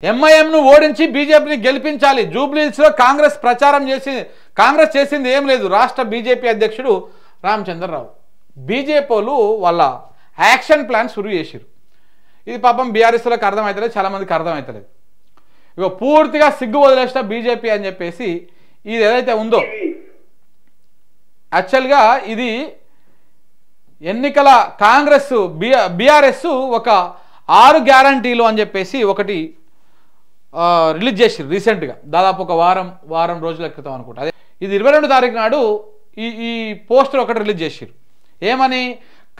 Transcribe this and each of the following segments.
ఎంఐఎంను ఓడించి బీజేపీని గెలిపించాలి. జూబ్లీహిల్స్లో కాంగ్రెస్ చేసింది ఏం లేదు. రాష్ట్ర బీజేపీ అధ్యక్షుడు రామచంద్రరావు బీజేపీలు వాళ్ళ యాక్షన్ ప్లాన్ షురూ చేశారు. ఇది పాపం బీఆర్ఎస్లకు అర్థమవుతలేదు, చాలామందికి అర్థమవుతలేదు. ఇక పూర్తిగా సిగ్గు వదిలేసిన బీజేపీ అని చెప్పేసి ఇది ఏదైతే ఉందో యాక్చువల్గా ఇది ఎన్నికల కాంగ్రెస్ బీఆర్ఎస్ ఒక 6 గ్యారంటీలు అని చెప్పేసి ఒకటి రిలీజ్ చేసారు రీసెంట్గా, దాదాపు ఒక వారం రోజుల క్రితం అనుకుంటా. అదే ఇది 22 తారీఖు నాడు ఈ పోస్టర్ ఒకటి రిలీజ్ చేసారు. ఏమని?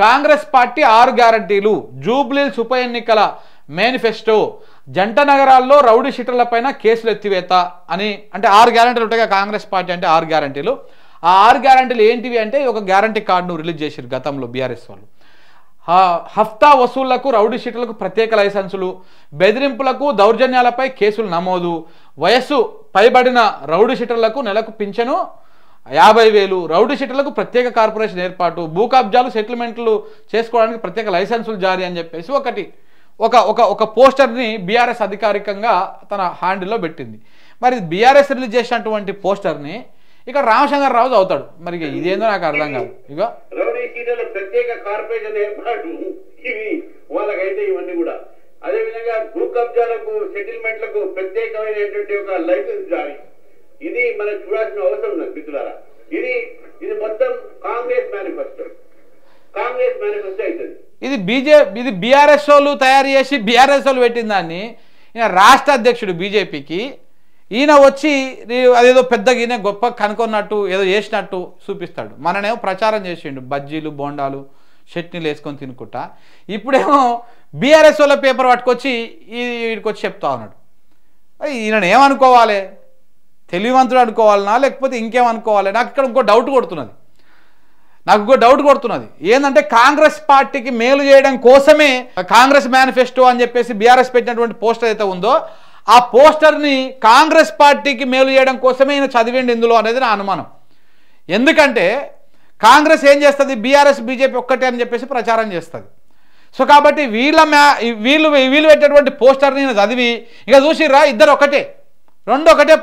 కాంగ్రెస్ పార్టీ 6 గ్యారంటీలు, జూబ్లీహిల్స్ ఉప ఎన్నికల మేనిఫెస్టో, జంట నగరాల్లో రౌడీ షీటర్లపైన కేసులు ఎత్తివేత అని. అంటే 6 గ్యారంటీలు ఉంటాయి కాంగ్రెస్ పార్టీ అంటే 6 గ్యారంటీలు. ఆ 6 గ్యారంటీలు ఏంటివి అంటే ఒక గ్యారంటీ కార్డును రిలీజ్ చేసారు గతంలో బీఆర్ఎస్ వాళ్ళు. హఫ్తా వసూళ్లకు రౌడీ షీటర్లకు ప్రత్యేక లైసెన్సులు, బెదిరింపులకు దౌర్జన్యాలపై కేసులు నమోదు, వయస్సు పైబడిన రౌడీ షీటర్లకు నెలకు పింఛను 50,000, రౌడీ షీటర్లకు ప్రత్యేక కార్పొరేషన్ ఏర్పాటు, భూ కబ్జాలు సెటిల్మెంట్లు చేసుకోవడానికి ప్రత్యేక లైసెన్సులు జారీ అని చెప్పేసి ఒక పోస్టర్ని బీఆర్ఎస్ అధికారికంగా తన హ్యాండిల్లో పెట్టింది. మరి బీఆర్ఎస్ రిలీజ్ చేసినటువంటి పోస్టర్ని ఇక్కడ రామచంద్రరావు చదువుతాడు. మరి ఇదేందో నాకు అర్థం కాదు. ఇక రౌడీ షీటర్ల ప్రత్యేక కార్పొరేషన్ ఏర్పాటు, ఇవి వాళ్ళకైతే ఇవన్నీ కూడా. అదే విధంగా భూ కబ్జాలకు సెటిల్మెంట్లకు ప్రత్యేకమైనటువంటి ఒక లైసెన్స్ జారీ, ఇది మనం చూడాల్సిన అవసరం ఉంది మిత్రులారా. ఇది మొత్తం కాంగ్రెస్ మేనిఫెస్టో అవుతుంది. ఇది బీఆర్ఎస్ వాళ్ళు తయారు చేసి బీఆర్ఎస్ వాళ్ళు పెట్టిన దాన్ని ఈయన రాష్ట్ర అధ్యక్షుడు బీజేపీకి ఈయన వచ్చి అదేదో పెద్దగా ఈయన గొప్ప కనుక్కున్నట్టు ఏదో చేసినట్టు చూపిస్తాడు. మననేమో ప్రచారం చేసిండు, బజ్జీలు బోండాలు చట్నీలు వేసుకొని తినుకుంటా. ఇప్పుడేమో బీఆర్ఎస్ వాళ్ళ పేపర్ పట్టుకొచ్చి వీడికి వచ్చి చెప్తా ఉన్నాడు. ఈయన ఏమనుకోవాలి? తెలివివంతుడు అనుకోవాలనా లేకపోతే ఇంకేమనుకోవాలి? నాకు ఇక్కడ ఇంకో డౌట్ కొడుతున్నది. ఏంటంటే కాంగ్రెస్ పార్టీకి మేలు చేయడం కోసమే కాంగ్రెస్ మేనిఫెస్టో అని చెప్పేసి బీఆర్ఎస్ పెట్టినటువంటి పోస్టర్ అయితే ఉందో ఆ పోస్టర్ని కాంగ్రెస్ పార్టీకి మేలు చేయడం కోసమే ఈయన చదివిండి ఇందులో అనేది నా అనుమానం. ఎందుకంటే కాంగ్రెస్ ఏం చేస్తుంది? బీఆర్ఎస్ బీజేపీ ఒక్కటే అని చెప్పేసి ప్రచారం చేస్తుంది. సో కాబట్టి వీళ్ళు పెట్టేటువంటి పోస్టర్ని ఈయన చదివి ఇక చూసిర్రా ఇద్దరు ఒకటే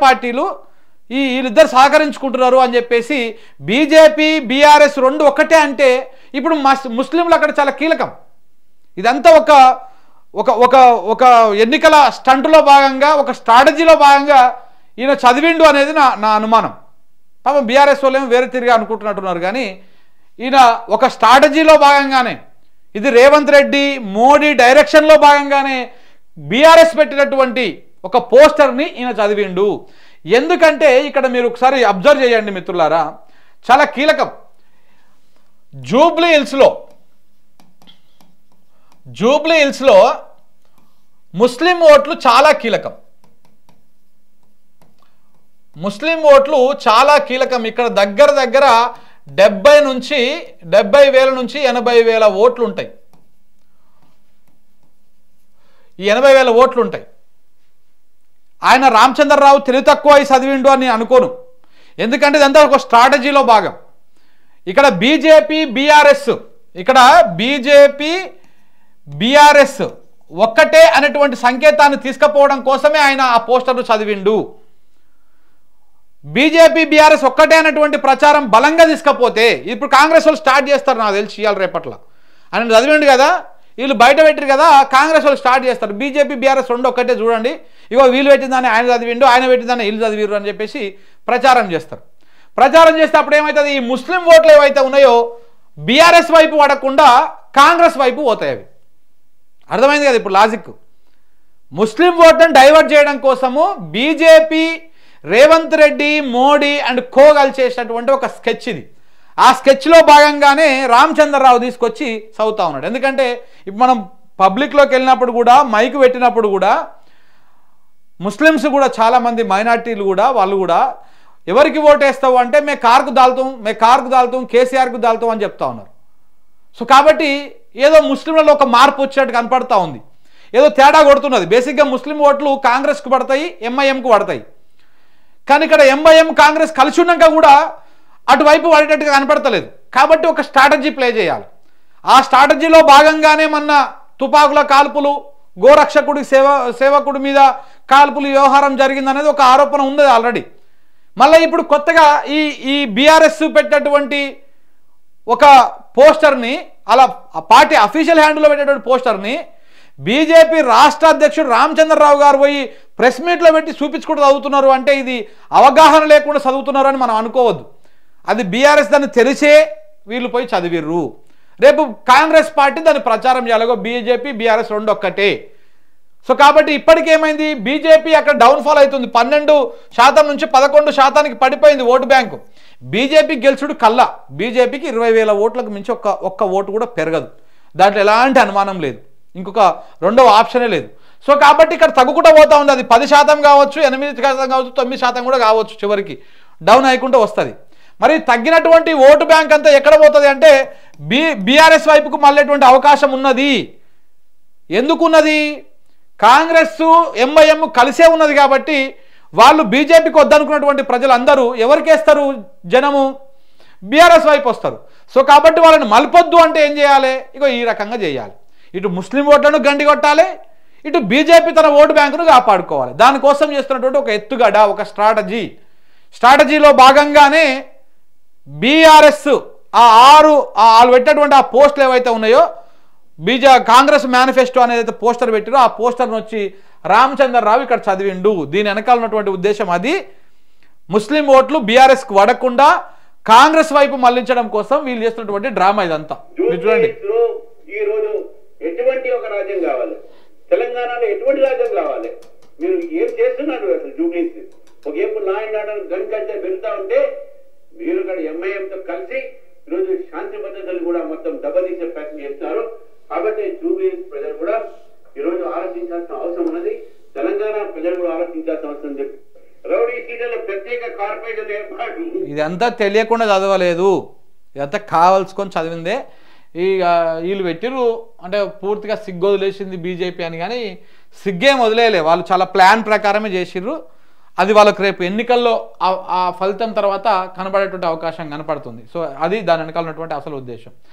పార్టీలు, వీళ్ళిద్దరు సహకరించుకుంటున్నారు అని చెప్పేసి బీజేపీ బీఆర్ఎస్ రెండు ఒకటే అంటే ఇప్పుడు ముస్లింలు అక్కడ చాలా కీలకం. ఇదంతా ఒక ఎన్నికల స్టంట్లో భాగంగా, ఒక స్ట్రాటజీలో భాగంగా ఈయన చదివిండు అనేది నా అనుమానం. పాపం బీఆర్ఎస్ వాళ్ళేమో వేరే తిరిగి అనుకుంటున్నట్టున్నారు, కానీ ఈయన ఒక స్ట్రాటజీలో భాగంగానే, ఇది రేవంత్ రెడ్డి మోడీ డైరెక్షన్లో భాగంగానే బీఆర్ఎస్ పెట్టినటువంటి ఒక పోస్టర్ని ఈయన చదివిండు. ఎందుకంటే ఇక్కడ మీరు ఒకసారి అబ్జర్వ్ చేయండి మిత్రులారా, చాలా కీలకం. జూబ్లీహిల్స్లో ముస్లిం ఓట్లు చాలా కీలకం. ఇక్కడ దగ్గర 70,000 నుంచి 80,000 ఓట్లు ఉంటాయి. ఈ 80,000 ఓట్లు ఉంటాయి. ఆయన రామచంద్రరావు తెలివి తక్కువ చదివిండు అని అనుకోను. ఎందుకంటే ఇదంతా ఒక స్ట్రాటజీలో భాగం. ఇక్కడ బీజేపీ బీఆర్ఎస్ ఒక్కటే అనేటువంటి సంకేతాన్ని తీసుకుపోవడం కోసమే ఆయన ఆ పోస్టర్ను చదివిండు. బీజేపీ బీఆర్ఎస్ ఒక్కటే అనేటువంటి ప్రచారం బలంగా తీసుకపోతే ఇప్పుడు కాంగ్రెస్ వాళ్ళు స్టార్ట్ చేస్తారు, నాకు తెలిసి ఇవాళ రేపట్ల. ఆయన చదివిండు కదా, వీళ్ళు బయట పెట్టారు కదా, కాంగ్రెస్ వాళ్ళు స్టార్ట్ చేస్తారు. బీజేపీ బీఆర్ఎస్ రెండు ఒక్కటే చూడండి, ఇగో వీళ్ళు పెట్టిందని ఆయన చదివిండు, ఆయన పెట్టిందని వీళ్ళు చదివిరు అని చెప్పేసి ప్రచారం చేస్తారు. ప్రచారం చేస్తే అప్పుడు ఏమవుతుంది? ఈ ముస్లిం ఓట్లు ఏవైతే ఉన్నాయో బీఆర్ఎస్ వైపు పడకుండా కాంగ్రెస్ వైపు పోతాయి. అవి అర్థమైంది కదా ఇప్పుడు లాజిక్. ముస్లిం ఓట్లను డైవర్ట్ చేయడం కోసము BJP Revanth Reddy Modi and co కలిసి చేసినటువంటి ఒక స్కెచ్ ఇది. ఆ స్కెచ్లో భాగంగానే రామచంద్రరావు తీసుకొచ్చి చదువుతా ఉన్నాడు. ఎందుకంటే ఇప్పుడు మనం పబ్లిక్లోకి వెళ్ళినప్పుడు కూడా, మైకు పెట్టినప్పుడు కూడా ముస్లిమ్స్ కూడా చాలామంది మైనార్టీలు కూడా వాళ్ళు కూడా ఎవరికి ఓటేస్తావు అంటే మే కార్కు దాల్తాం కేసీఆర్కు దాల్తాం అని చెప్తా ఉన్నారు. సో కాబట్టి ఏదో ముస్లింలలో ఒక మార్పు వచ్చినట్టు కనపడతా ఉంది, ఏదో తేడా కొడుతున్నది. బేసిక్గా ముస్లిం ఓట్లు కాంగ్రెస్కు పడతాయి, ఎంఐఎంకు పడతాయి. కానీ ఇక్కడ ఎంఐఎం కాంగ్రెస్ కలిసి ఉన్నాక కూడా అటువైపు పడేటట్టుగా కనపడతలేదు. కాబట్టి ఒక స్ట్రాటజీ ప్లే చేయాలి. ఆ స్ట్రాటజీలో భాగంగానే మొన్న తుపాకుల కాల్పులు గోరక్షకుడి సేవకుడి మీద కాల్పులు వ్యవహారం జరిగిందనేది ఒక ఆరోపణ ఉంది ఆల్రెడీ. మళ్ళీ ఇప్పుడు కొత్తగా ఈ బీఆర్ఎస్ పెట్టినటువంటి ఒక పోస్టర్ని, అలా పార్టీ అఫీషియల్ హ్యాండిల్లో పెట్టేటువంటి పోస్టర్ని బీజేపీ రాష్ట్ర అధ్యక్షుడు రామచంద్రరావు గారు పోయి ప్రెస్ మీట్లో పెట్టి చూపించుకుంటూ చదువుతున్నారు అంటే ఇది అవగాహన లేకుండా చదువుతున్నారు అని మనం అనుకోవద్దు. అది బీఆర్ఎస్ దాన్ని తెలిసే వీళ్ళు పోయి చదివిర్రు. రేపు కాంగ్రెస్ పార్టీ దాన్ని ప్రచారం చేయాలిగో బీజేపీ బీఆర్ఎస్ రెండు ఒక్కటే. సో కాబట్టి ఇప్పటికేమైంది, బీజేపీ అక్కడ డౌన్ఫాల్ అవుతుంది. 12% నుంచి 11% పడిపోయింది ఓటు బ్యాంకు. బీజేపీ గెలుచుడు కల్లా బీజేపీకి 20,000 ఓట్లకు మించి ఒక్క ఓటు కూడా పెరగదు. దాంట్లో ఎలాంటి అనుమానం లేదు, ఇంకొక రెండవ ఆప్షనే లేదు. సో కాబట్టి ఇక్కడ తగ్గుకుంటూ పోతా ఉంది. అది 10% కావచ్చు, 8% కావచ్చు, 9% కూడా కావచ్చు, చివరికి డౌన్ అయ్యకుంటూ వస్తుంది. మరి తగ్గినటువంటి ఓటు బ్యాంక్ అంతా ఎక్కడ పోతుంది అంటే బీఆర్ఎస్ వైపుకు మళ్ళేటువంటి అవకాశం ఉన్నది. ఎందుకున్నది? కాంగ్రెస్ ఎంఐఎం కలిసే ఉన్నది కాబట్టి వాళ్ళు బీజేపీకి వద్దనుకున్నటువంటి ప్రజలందరూ ఎవరికేస్తారు? జనము బీఆర్ఎస్ వైపు వస్తారు. సో కాబట్టి వాళ్ళని మలపొద్దు అంటే ఏం చేయాలి? ఇగో ఈ రకంగా చేయాలి. ఇటు ముస్లిం ఓట్లను గండి కొట్టాలి, ఇటు బీజేపీ తన ఓటు బ్యాంకును కాపాడుకోవాలి. దానికోసం చేస్తున్నటువంటి ఒక ఎత్తుగడ, ఒక స్ట్రాటజీలో భాగంగానే బీఆర్ఎస్ వాళ్ళు పెట్టినటువంటి ఆ పోస్టులు ఏవైతే ఉన్నాయో, కాంగ్రెస్ మేనిఫెస్టో అనేది పోస్టర్ పెట్టిరో ఆ పోస్టర్ను వచ్చి రామచంద్రరావు ఇక్కడ చదివిండు. దీని వెనకాల ఉన్నటువంటి ఉద్దేశం అది ముస్లిం ఓట్లు బీఆర్ఎస్కి వడకుండా కాంగ్రెస్ వైపు మళ్లించడం కోసం వీళ్ళు చేస్తున్నటువంటి డ్రామా ఇదంతా. చూడండి, ఈ రోజు ఎటువంటి ఒక రాజ్యం కావాలి, తెలంగాణలో ఎటువంటి రాజ్యం కావాలి, మీరు ఏం చేస్తున్నారు అసలు? జూబ్లీస్ ఒకవైపు law and order gun culture పెరుగుతా ఉంటే మీరు ఇక్కడ ఎంఐఎంతో కలిసి ఈరోజు శాంతి భద్రతలు కూడా మొత్తం దెబ్బతీసే ప్రయత్నం చేస్తున్నారు. కాబట్టి జూబ్లీస్ ప్రజలు కూడా ఈరోజు ఆలోచించాల్సిన అవసరం ఉన్నది. తెలంగాణ ప్రజలు కూడా ఆలోచించాల్సిన అవసరం చెప్పి రౌడీ సీట్ల ప్రత్యేక కార్పొరేషన్ ఏర్పాటు, ఇదంతా తెలియకుండా చదవలేదు, ఇదంతా కావాల్సుకొని చదివిందే. వీళ్ళు పెట్టిరు అంటే పూర్తిగా సిగ్గు వదిలేసింది బీజేపీ అని, కానీ సిగ్గేం వదిలేయలే. వాళ్ళు చాలా ప్లాన్ ప్రకారమే చేసిర్రు. అది వాళ్ళకు రేపు ఎన్నికల్లో ఆ ఫలితం తర్వాత కనబడేటువంటి అవకాశం కనపడుతుంది. సో అది దాని వెనకాల ఉన్నటువంటి అసలు ఉద్దేశం.